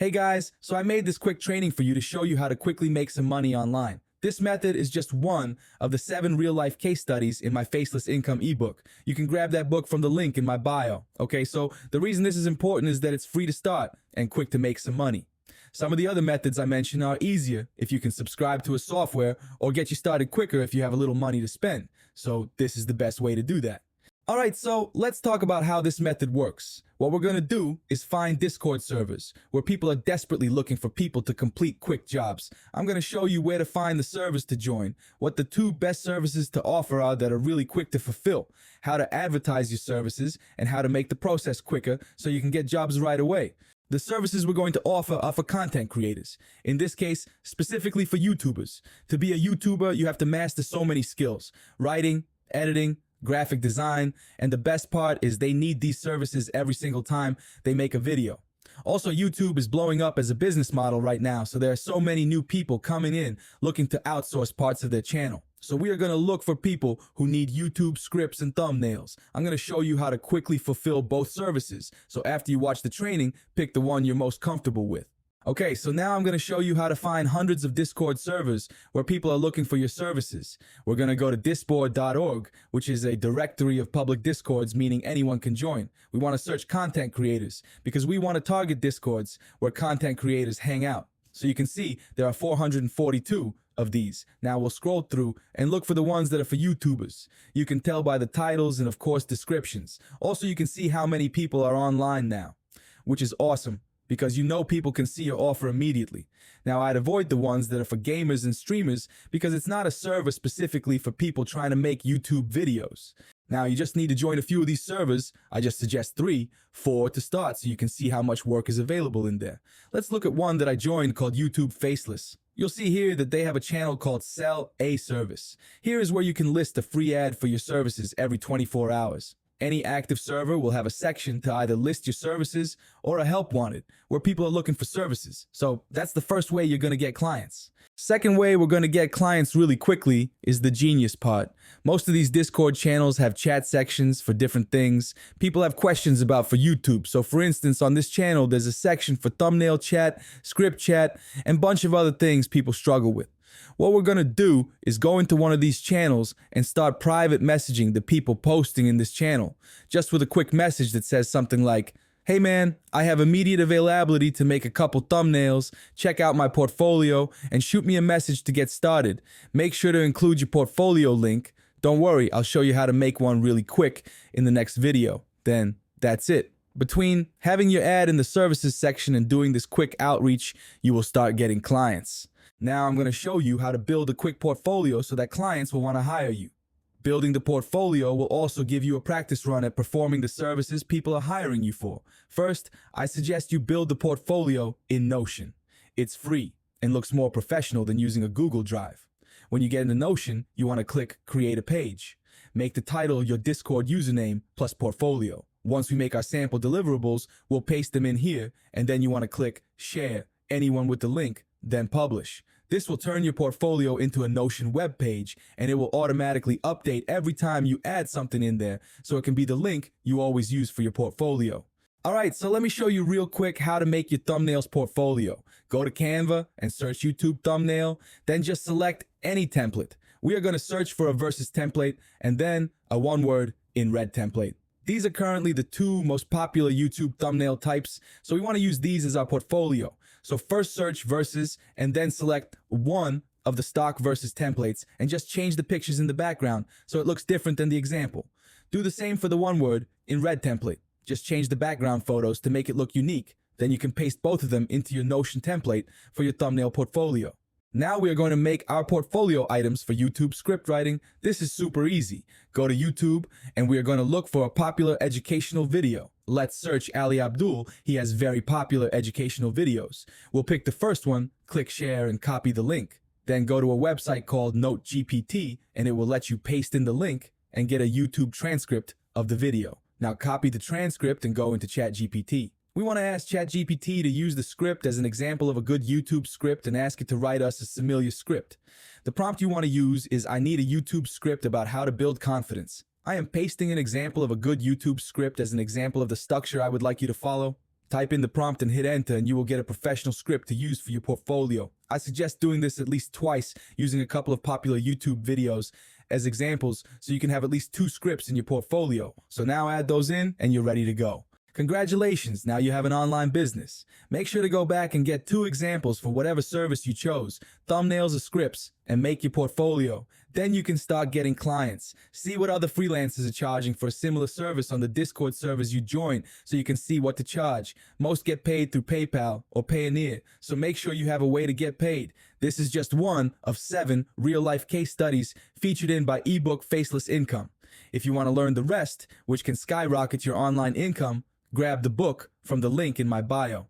Hey guys, so I made this quick training for you to show you how to quickly make some money online. This method is just one of the 7 real-life case studies in my Faceless Income ebook. You can grab that book from the link in my bio. Okay, so the reason this is important is that it's free to start and quick to make some money. Some of the other methods I mentioned are easier if you can subscribe to a software or get you started quicker if you have a little money to spend. So this is the best way to do that. Alright, so let's talk about how this method works. What we're going to do is find Discord servers where people are desperately looking for people to complete quick jobs. I'm going to show you where to find the servers to join, what the 2 best services to offer are that are really quick to fulfill, how to advertise your services, and how to make the process quicker so you can get jobs right away. The services we're going to offer are for content creators. In this case, specifically for YouTubers. To be a YouTuber, you have to master so many skills: writing, editing, graphic design, and the best part is they need these services every single time they make a video. Also, YouTube is blowing up as a business model right now, so there are so many new people coming in looking to outsource parts of their channel. So we are going to look for people who need YouTube scripts and thumbnails. I'm going to show you how to quickly fulfill both services. So after you watch the training, pick the one you're most comfortable with. Okay, so now I'm going to show you how to find hundreds of Discord servers where people are looking for your services. We're going to go to discord.org, which is a directory of public Discords, meaning anyone can join. We want to search content creators because we want to target Discords where content creators hang out. So you can see there are 442 of these. Now we'll scroll through and look for the ones that are for YouTubers. You can tell by the titles and of course descriptions. Also, you can see how many people are online now, which is awesome, because you know people can see your offer immediately. Now, I'd avoid the ones that are for gamers and streamers because it's not a server specifically for people trying to make YouTube videos. Now, you just need to join a few of these servers. I just suggest 3, 4 to start so you can see how much work is available in there. Let's look at one that I joined called YouTube Faceless. You'll see here that they have a channel called Sell a Service. Here is where you can list a free ad for your services every 24 hours. Any active server will have a section to either list your services or a help wanted, where people are looking for services. So that's the first way you're going to get clients. Second way we're going to get clients really quickly is the genius part. Most of these Discord channels have chat sections for different things people have questions about for YouTube. So for instance, on this channel, there's a section for thumbnail chat, script chat, and a bunch of other things people struggle with. What we're going to do is go into one of these channels and start private messaging the people posting in this channel, just with a quick message that says something like, "Hey man, I have immediate availability to make a couple thumbnails, check out my portfolio, and shoot me a message to get started. Make sure to include your portfolio link. Don't worry, I'll show you how to make one really quick in the next video." Then that's it. Between having your ad in the services section and doing this quick outreach, you will start getting clients. Now I'm going to show you how to build a quick portfolio so that clients will want to hire you. Building the portfolio will also give you a practice run at performing the services people are hiring you for. First, I suggest you build the portfolio in Notion. It's free and looks more professional than using a Google Drive. When you get into Notion, you want to click Create a Page. Make the title your Discord username plus portfolio. Once we make our sample deliverables, we'll paste them in here, and then you want to click Share anyone with the link, then Publish. This will turn your portfolio into a Notion web page, and it will automatically update every time you add something in there, so it can be the link you always use for your portfolio. Alright, so let me show you real quick how to make your thumbnails portfolio. Go to Canva and search YouTube thumbnail, then just select any template. We are going to search for a versus template and then a one-word in red template. These are currently the 2 most popular YouTube thumbnail types, so we want to use these as our portfolio. So first search versus and then select one of the stock versus templates and just change the pictures in the background so it looks different than the example. Do the same for the one word in red template. Just change the background photos to make it look unique. Then you can paste both of them into your Notion template for your thumbnail portfolio. Now we are going to make our portfolio items for YouTube script writing. This is super easy. Go to YouTube and we are going to look for a popular educational video. Let's search Ali Abdul. He has very popular educational videos. We'll pick the first one, click share and copy the link. Then go to a website called NoteGPT and it will let you paste in the link and get a YouTube transcript of the video. Now copy the transcript and go into ChatGPT. We want to ask ChatGPT to use the script as an example of a good YouTube script and ask it to write us a familiar script. The prompt you want to use is, "I need a YouTube script about how to build confidence." I am pasting an example of a good YouTube script as an example of the structure I would like you to follow. Type in the prompt and hit enter, and you will get a professional script to use for your portfolio. I suggest doing this at least twice, using a couple of popular YouTube videos as examples so you can have at least 2 scripts in your portfolio. So now add those in and you're ready to go. Congratulations, now you have an online business. Make sure to go back and get 2 examples for whatever service you chose, thumbnails or scripts, and make your portfolio. Then you can start getting clients. See what other freelancers are charging for a similar service on the Discord servers you join so you can see what to charge. Most get paid through PayPal or Payoneer, so make sure you have a way to get paid. This is just one of 7 real-life case studies featured in my ebook Faceless Income. If you want to learn the rest, which can skyrocket your online income, grab the book from the link in my bio.